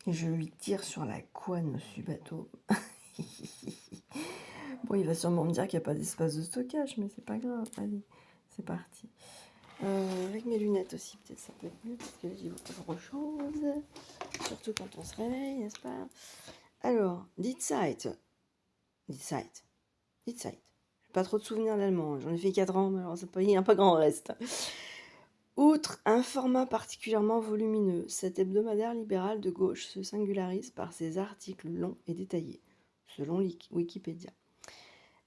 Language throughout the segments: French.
et je lui tire sur la couenne du bateau. Bon, il va sûrement me dire qu'il n'y a pas d'espace de stockage, mais c'est pas grave. Allez, c'est parti. Avec mes lunettes aussi, peut-être ça peut être mieux, parce que là, j'y vois pas grand-chose. Surtout quand on se réveille, n'est-ce pas? Alors, Die Zeit. Pas trop de souvenirs d'allemand. J'en ai fait 4 ans, mais alors il n'y a pas grand reste. Outre un format particulièrement volumineux, cet hebdomadaire libéral de gauche se singularise par ses articles longs et détaillés, selon Wikipédia.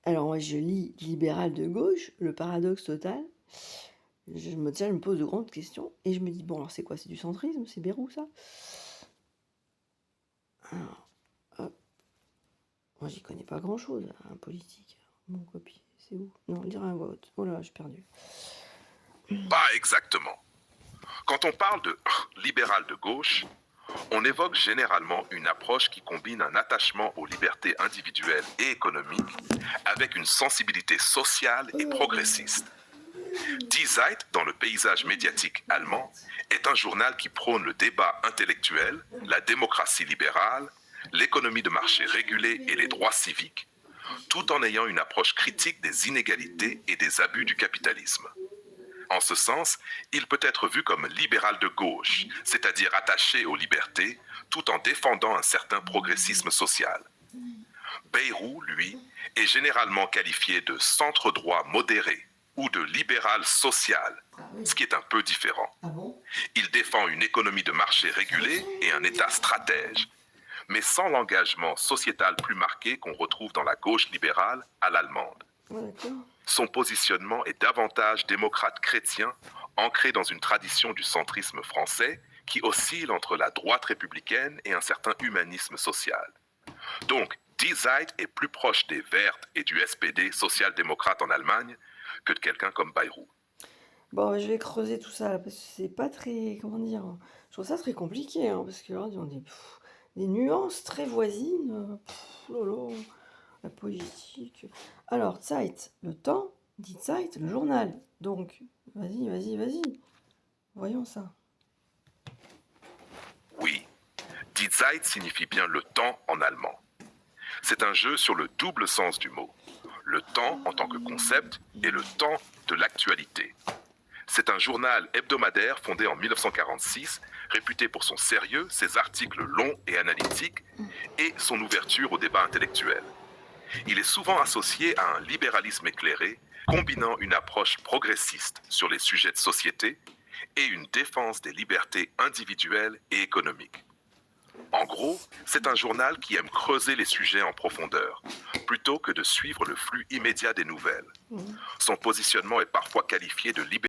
Alors moi je lis libéral de gauche, le paradoxe total. Je me pose de grandes questions et je me dis, bon alors c'est quoi? C'est du centrisme? C'est Bayrou ça? Alors, hop. Moi j'y connais pas grand chose, hein, politique. Mon copier, c'est où? Non, lire un vote. Oh là, j'ai perdu. Pas exactement. Quand on parle de libéral de gauche, on évoque généralement une approche qui combine un attachement aux libertés individuelles et économiques avec une sensibilité sociale et progressiste. Die Zeit, dans le paysage médiatique allemand, est un journal qui prône le débat intellectuel, la démocratie libérale, l'économie de marché régulée et les droits civiques, tout en ayant une approche critique des inégalités et des abus du capitalisme. En ce sens, il peut être vu comme libéral de gauche, c'est-à-dire attaché aux libertés, tout en défendant un certain progressisme social. Bayrou, lui, est généralement qualifié de centre-droit modéré ou de libéral social, ce qui est un peu différent. Il défend une économie de marché régulée et un État stratège, mais sans l'engagement sociétal plus marqué qu'on retrouve dans la gauche libérale à l'allemande. Son positionnement est davantage démocrate chrétien, ancré dans une tradition du centrisme français qui oscille entre la droite républicaine et un certain humanisme social. Donc, Die Zeit est plus proche des Verts et du SPD social-démocrate en Allemagne que de quelqu'un comme Bayrou. Bon, je vais creuser tout ça, là, parce que c'est pas très... Comment dire? Je trouve ça très compliqué, hein, parce que là, ils ont des nuances très voisines. Lolo, la politique. Alors, Zeit, le temps. Die Zeit, le journal. Donc, vas-y. Voyons ça. Oui, Die Zeit signifie bien le temps en allemand. C'est un jeu sur le double sens du mot. Le temps en tant que concept et le temps de l'actualité. C'est un journal hebdomadaire fondé en 1946, réputé pour son sérieux, ses articles longs et analytiques et son ouverture au débat intellectuel. Il est souvent associé à un libéralisme éclairé, combinant une approche progressiste sur les sujets de société et une défense des libertés individuelles et économiques. En gros, c'est un journal qui aime creuser les sujets en profondeur, plutôt que de suivre le flux immédiat des nouvelles. Son positionnement est parfois qualifié de libéral.